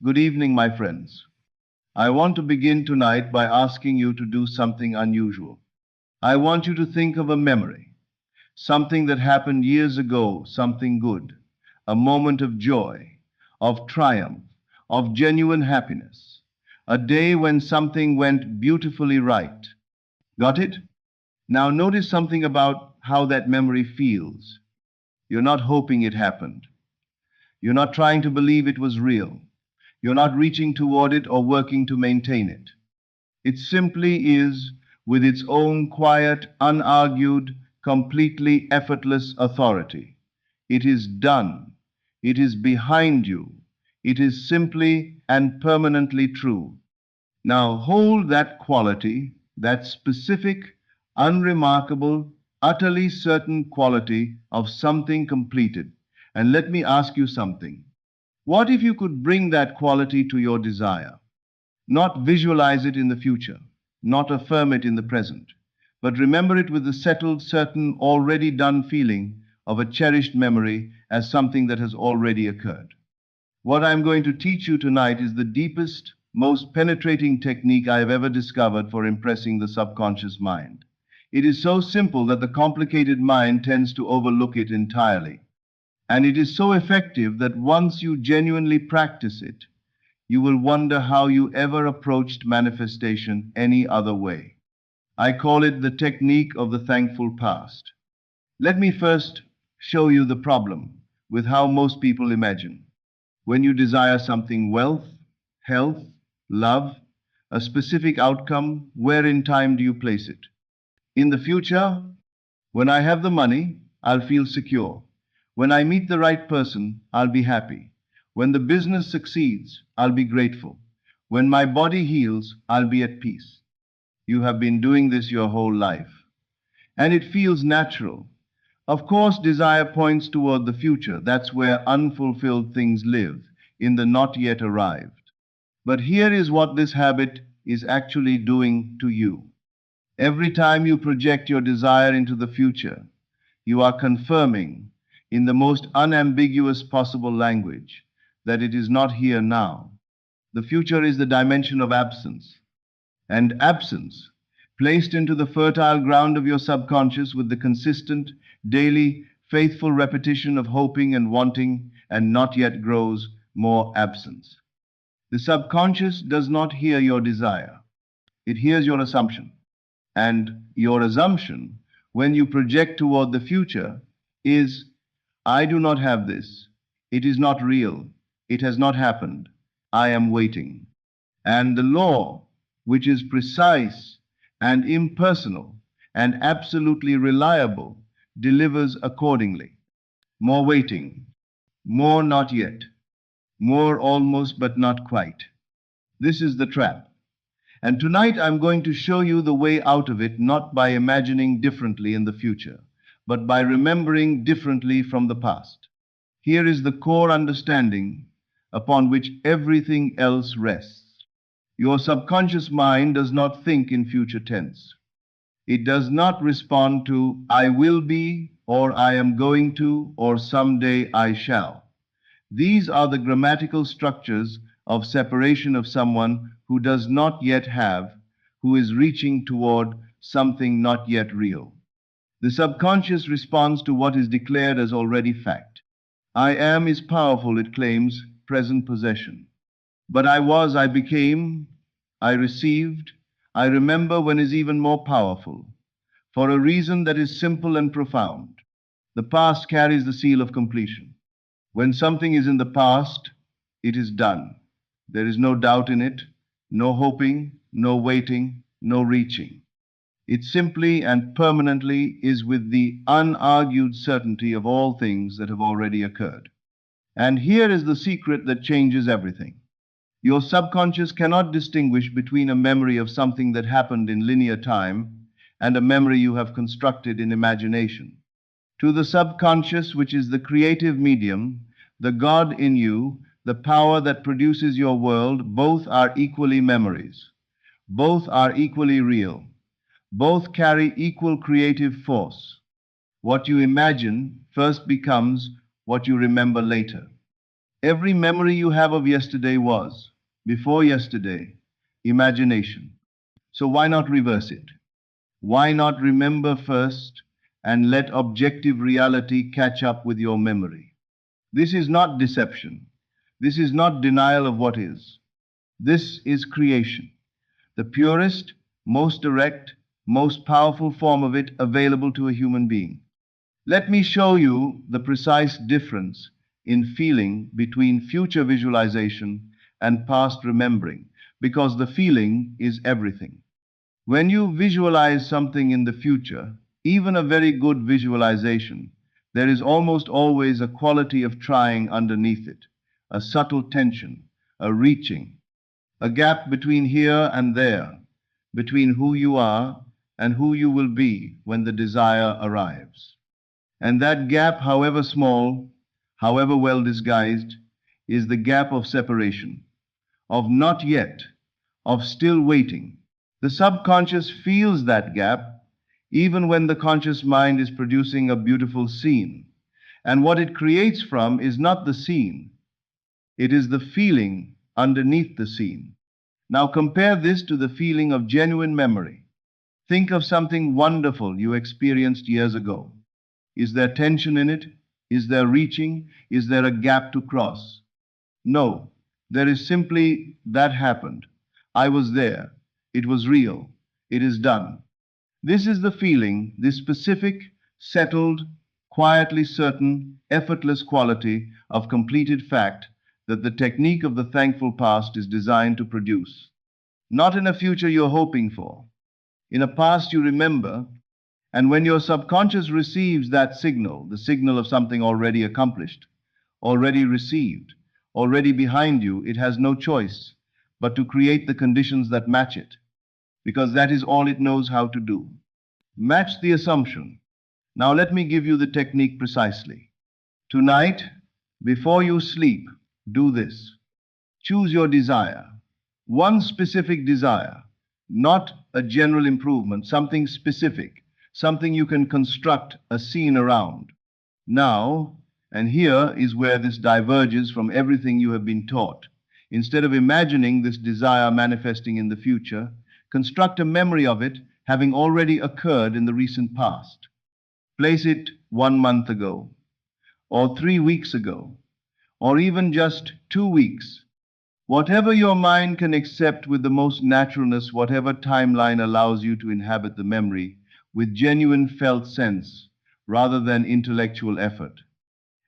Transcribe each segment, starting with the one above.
Good evening, my friends. I want to begin tonight by asking you to do something unusual. I want you to think of a memory, something that happened years ago, something good, a moment of joy, of triumph, of genuine happiness, a day when something went beautifully right. Got it? Now notice something about how that memory feels. You're not hoping it happened. You're not trying to believe it was real. You're not reaching toward it or working to maintain it. It simply is, with its own quiet, unargued, completely effortless authority. It is done. It is behind you. It is simply and permanently true. Now hold that quality, that specific, unremarkable, utterly certain quality of something completed, and let me ask you something. What if you could bring that quality to your desire? Not visualize it in the future, not affirm it in the present, but remember it with the settled, certain, already done feeling of a cherished memory as something that has already occurred. What I'm going to teach you tonight is the deepest, most penetrating technique I have ever discovered for impressing the subconscious mind. It is so simple that the complicated mind tends to overlook it entirely. And it is so effective that once you genuinely practice it, you will wonder how you ever approached manifestation any other way. I call it the technique of the thankful past. Let me first show you the problem with how most people imagine. When you desire something wealth, health, love, a specific outcome, where in time do you place it? In the future, when I have the money, I'll feel secure. When I meet the right person, I'll be happy. When the business succeeds, I'll be grateful. When my body heals, I'll be at peace. You have been doing this your whole life. And it feels natural. Of course, desire points toward the future. That's where unfulfilled things live, in the not yet arrived. But here is what this habit is actually doing to you. Every time you project your desire into the future, you are confirming, in the most unambiguous possible language, that it is not here now. The future is the dimension of absence. And absence, placed into the fertile ground of your subconscious with the consistent, daily, faithful repetition of hoping and wanting and not yet grows more absence. The subconscious does not hear your desire. It hears your assumption. And your assumption, when you project toward the future, is, I do not have this. It is not real. It has not happened. I am waiting. And the law, which is precise and impersonal and absolutely reliable, delivers accordingly. More waiting, more not yet, more almost but not quite. This is the trap. And tonight I'm going to show you the way out of it, not by imagining differently in the future, but by remembering differently from the past. Here is the core understanding upon which everything else rests. Your subconscious mind does not think in future tense. It does not respond to I will be, or I am going to, or someday I shall. These are the grammatical structures of separation of someone who does not yet have, who is reaching toward something not yet real. The subconscious responds to what is declared as already fact. I am is powerful, it claims, present possession. But I was, I became, I received, I remember when is even more powerful, for a reason that is simple and profound. The past carries the seal of completion. When something is in the past, it is done. There is no doubt in it, no hoping, no waiting, no reaching. It simply and permanently is with the unargued certainty of all things that have already occurred. And here is the secret that changes everything. Your subconscious cannot distinguish between a memory of something that happened in linear time and a memory you have constructed in imagination. To the subconscious, which is the creative medium, the God in you, the power that produces your world, both are equally memories. Both are equally real. Both carry equal creative force. What you imagine first becomes what you remember later. Every memory you have of yesterday was, before yesterday, imagination. So why not reverse it? Why not remember first and let objective reality catch up with your memory? This is not deception. This is not denial of what is. This is creation, the purest, most direct, most powerful form of it available to a human being. Let me show you the precise difference in feeling between future visualization and past remembering, because the feeling is everything. When you visualize something in the future, even a very good visualization, there is almost always a quality of trying underneath it, a subtle tension, a reaching, a gap between here and there, between who you are and who you will be when the desire arrives. And that gap, however small, however well disguised, is the gap of separation, of not yet, of still waiting. The subconscious feels that gap even when the conscious mind is producing a beautiful scene. And what it creates from is not the scene, it is the feeling underneath the scene. Now compare this to the feeling of genuine memory. Think of something wonderful you experienced years ago. Is there tension in it? Is there reaching? Is there a gap to cross? No, there is simply that happened. I was there. It was real. It is done. This is the feeling, this specific, settled, quietly certain, effortless quality of completed fact that the technique of the thankful past is designed to produce. Not in a future you're hoping for, in a past you remember, and when your subconscious receives that signal, the signal of something already accomplished, already received, already behind you, it has no choice but to create the conditions that match it, because that is all it knows how to do. Match the assumption. Now let me give you the technique precisely. Tonight, before you sleep, do this. Choose your desire. One specific desire, not a general improvement, something specific, something you can construct a scene around. Now, and here is where this diverges from everything you have been taught. Instead of imagining this desire manifesting in the future, construct a memory of it having already occurred in the recent past. Place it 1 month ago, or 3 weeks ago, or even just 2 weeks. Whatever your mind can accept with the most naturalness, whatever timeline allows you to inhabit the memory with genuine felt sense rather than intellectual effort.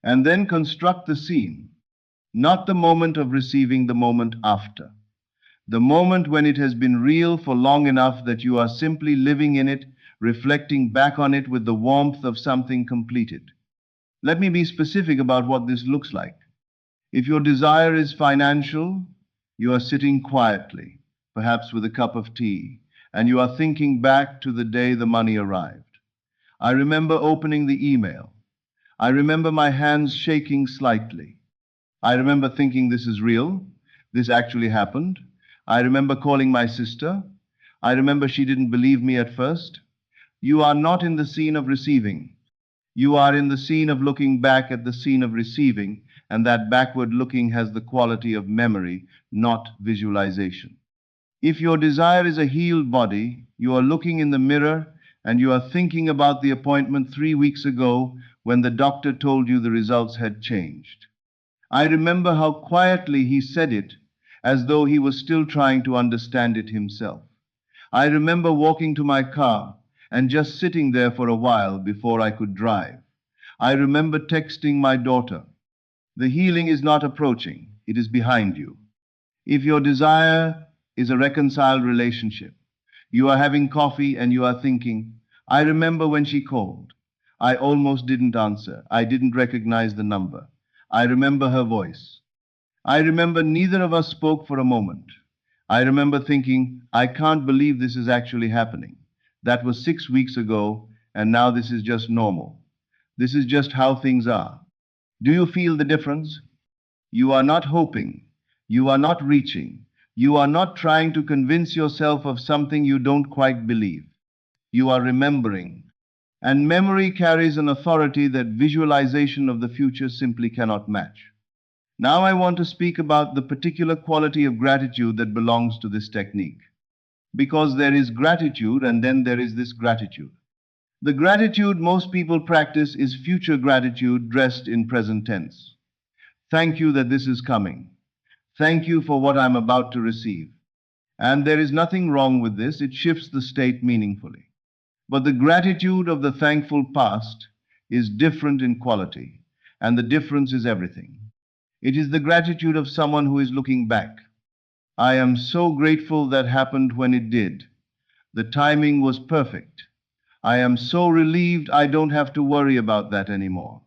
And then construct the scene, not the moment of receiving, the moment after. The moment when it has been real for long enough that you are simply living in it, reflecting back on it with the warmth of something completed. Let me be specific about what this looks like. If your desire is financial, you are sitting quietly, perhaps with a cup of tea, and you are thinking back to the day the money arrived. I remember opening the email. I remember my hands shaking slightly. I remember thinking, this is real. This actually happened. I remember calling my sister. I remember she didn't believe me at first. You are not in the scene of receiving. You are in the scene of looking back at the scene of receiving, and that backward looking has the quality of memory, not visualization. If your desire is a healed body, you are looking in the mirror and you are thinking about the appointment 3 weeks ago when the doctor told you the results had changed. I remember how quietly he said it, as though he was still trying to understand it himself. I remember walking to my car and just sitting there for a while before I could drive. I remember texting my daughter. The healing is not approaching, it is behind you. If your desire is a reconciled relationship, you are having coffee and you are thinking, I remember when she called. I almost didn't answer. I didn't recognize the number. I remember her voice. I remember neither of us spoke for a moment. I remember thinking, I can't believe this is actually happening. That was 6 weeks ago, and now this is just normal. This is just how things are. Do you feel the difference? You are not hoping. You are not reaching. You are not trying to convince yourself of something you don't quite believe. You are remembering. And memory carries an authority that visualization of the future simply cannot match. Now I want to speak about the particular quality of gratitude that belongs to this technique. Because there is gratitude and then there is this gratitude. The gratitude most people practice is future gratitude dressed in present tense. Thank you that this is coming. Thank you for what I'm about to receive. And there is nothing wrong with this, it shifts the state meaningfully. But the gratitude of the thankful past is different in quality, and the difference is everything. It is the gratitude of someone who is looking back. I am so grateful that happened when it did. The timing was perfect. I am so relieved I don't have to worry about that anymore.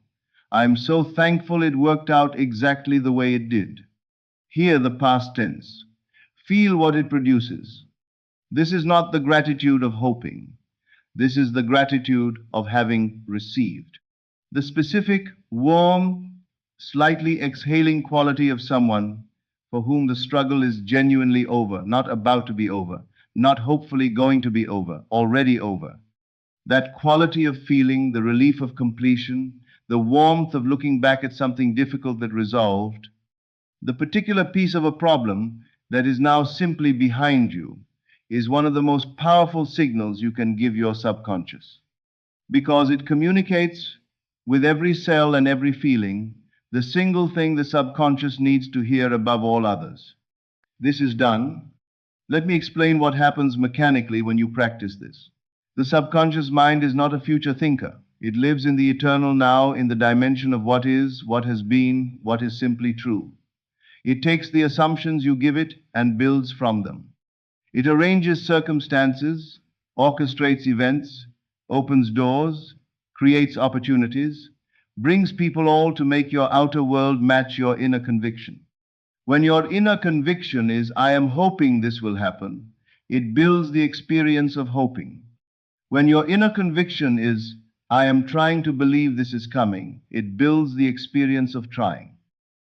I am so thankful it worked out exactly the way it did. Hear the past tense. Feel what it produces. This is not the gratitude of hoping. This is the gratitude of having received. The specific, warm, slightly exhaling quality of someone for whom the struggle is genuinely over, not about to be over, not hopefully going to be over, already over. That quality of feeling, the relief of completion, the warmth of looking back at something difficult that resolved, the particular piece of a problem that is now simply behind you, is one of the most powerful signals you can give your subconscious. Because it communicates with every cell and every feeling the single thing the subconscious needs to hear above all others. This is done. Let me explain what happens mechanically when you practice this. The subconscious mind is not a future thinker. It lives in the eternal now, in the dimension of what is, what has been, what is simply true. It takes the assumptions you give it and builds from them. It arranges circumstances, orchestrates events, opens doors, creates opportunities, brings people all to make your outer world match your inner conviction. When your inner conviction is, I am hoping this will happen, it builds the experience of hoping. When your inner conviction is, I am trying to believe this is coming, it builds the experience of trying.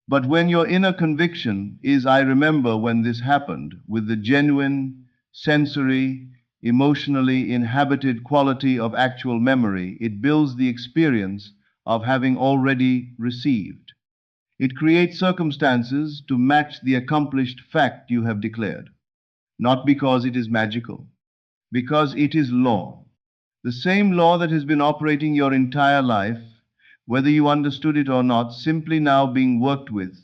But when your inner conviction is, I remember when this happened, with the genuine, sensory, emotionally inhabited quality of actual memory, it builds the experience of having already received. It creates circumstances to match the accomplished fact you have declared. Not because it is magical, because it is law. The same law that has been operating your entire life, whether you understood it or not, simply now being worked with,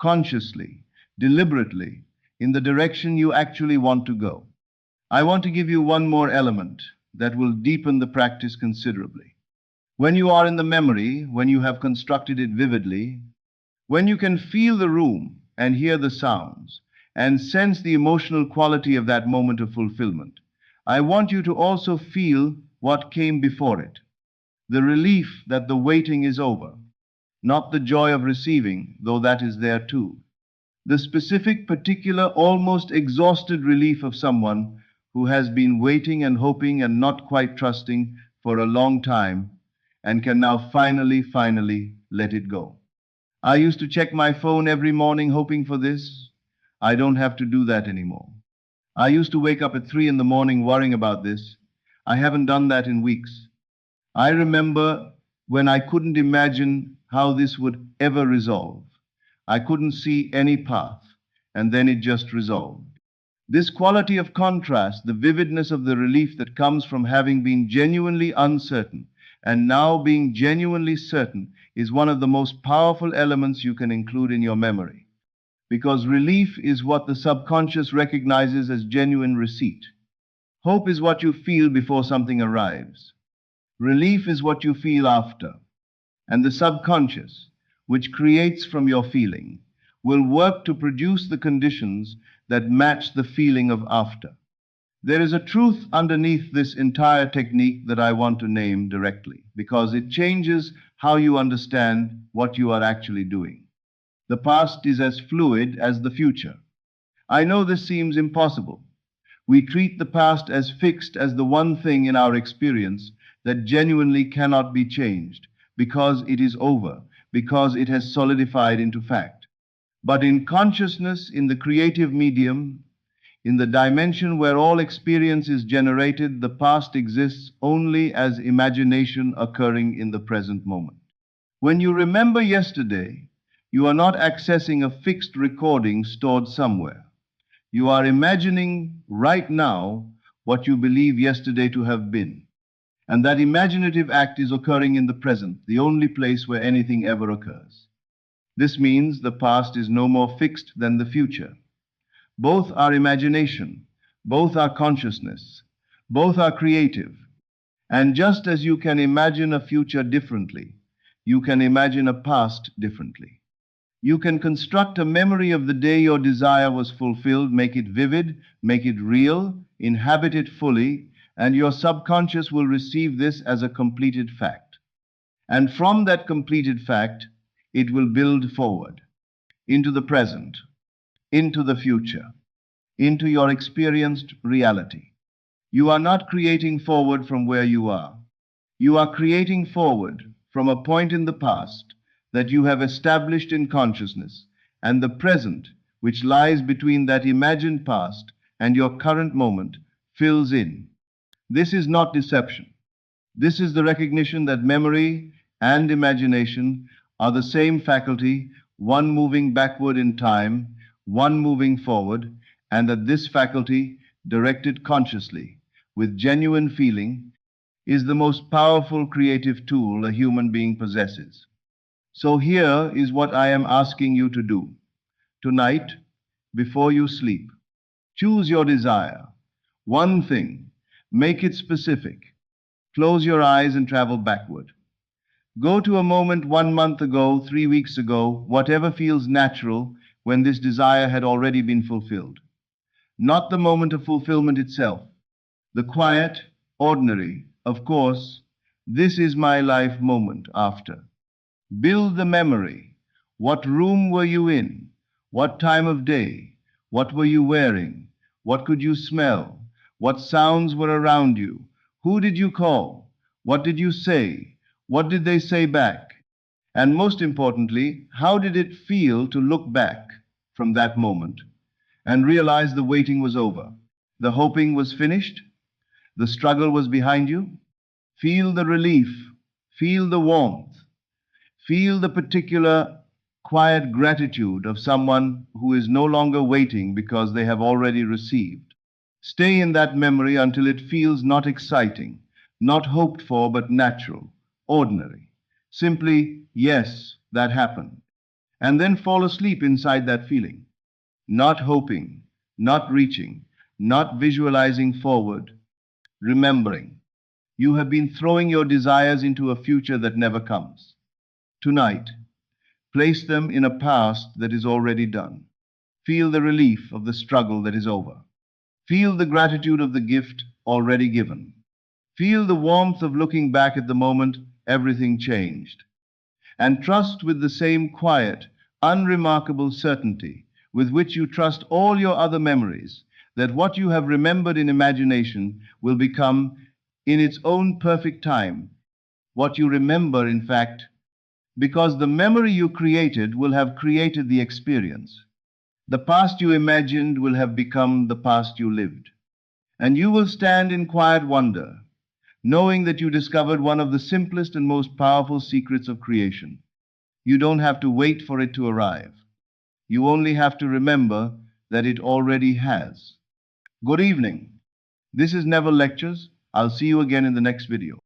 consciously, deliberately, in the direction you actually want to go. I want to give you one more element that will deepen the practice considerably. When you are in the memory, when you have constructed it vividly, when you can feel the room and hear the sounds and sense the emotional quality of that moment of fulfillment, I want you to also feel what came before it. The relief that the waiting is over, not the joy of receiving, though that is there too. The specific, particular, almost exhausted relief of someone who has been waiting and hoping and not quite trusting for a long time and can now finally let it go. I used to check my phone every morning hoping for this. I don't have to do that anymore. I used to wake up at 3 in the morning worrying about this. I haven't done that in weeks. I remember when I couldn't imagine how this would ever resolve. I couldn't see any path, and then it just resolved. This quality of contrast, the vividness of the relief that comes from having been genuinely uncertain and now being genuinely certain, is one of the most powerful elements you can include in your memory. Because relief is what the subconscious recognizes as genuine receipt. Hope is what you feel before something arrives. Relief is what you feel after. And the subconscious, which creates from your feeling, will work to produce the conditions that match the feeling of after. There is a truth underneath this entire technique that I want to name directly, because it changes how you understand what you are actually doing. The past is as fluid as the future. I know this seems impossible. We treat the past as fixed as the one thing in our experience that genuinely cannot be changed, because it is over, because it has solidified into fact. But in consciousness, in the creative medium, in the dimension where all experience is generated, the past exists only as imagination occurring in the present moment. When you remember yesterday, You are not accessing a fixed recording stored somewhere. You are imagining right now what you believe yesterday to have been. And that imaginative act is occurring in the present, the only place where anything ever occurs. This means the past is no more fixed than the future. Both are imagination, both are consciousness, both are creative. And just as you can imagine a future differently, you can imagine a past differently. You can construct a memory of the day your desire was fulfilled, make it vivid, make it real, inhabit it fully, and your subconscious will receive this as a completed fact. And from that completed fact, it will build forward into the present, into the future, into your experienced reality. You are not creating forward from where you are. You are creating forward from a point in the past that you have established in consciousness, and the present, which lies between that imagined past and your current moment, fills in. This is not deception. This is the recognition that memory and imagination are the same faculty, one moving backward in time, one moving forward, and that this faculty, directed consciously, with genuine feeling, is the most powerful creative tool a human being possesses. So here is what I am asking you to do. Tonight, before you sleep, choose your desire. One thing. Make it specific. Close your eyes and travel backward. Go to a moment 1 month ago, 3 weeks ago, whatever feels natural when this desire had already been fulfilled. Not the moment of fulfillment itself. The quiet, ordinary, of course, this is my life moment after. Build the memory. What room were you in? What time of day? What were you wearing? What could you smell? What sounds were around you? Who did you call? What did you say? What did they say back? And most importantly, how did it feel to look back from that moment and realize the waiting was over? The hoping was finished? The struggle was behind you? Feel the relief. Feel the warmth. Feel the particular quiet gratitude of someone who is no longer waiting because they have already received. Stay in that memory until it feels not exciting, not hoped for, but natural, ordinary. Simply, yes, that happened. And then fall asleep inside that feeling. Not hoping, not reaching, not visualizing forward, remembering. You have been throwing your desires into a future that never comes. Tonight, place them in a past that is already done. Feel the relief of the struggle that is over. Feel the gratitude of the gift already given. Feel the warmth of looking back at the moment everything changed. And trust with the same quiet, unremarkable certainty with which you trust all your other memories that what you have remembered in imagination will become, in its own perfect time, what you remember in fact, because the memory you created will have created the experience. The past you imagined will have become the past you lived. And you will stand in quiet wonder, knowing that you discovered one of the simplest and most powerful secrets of creation. You don't have to wait for it to arrive. You only have to remember that it already has. Good evening. This is Neville Lectures. I'll see you again in the next video.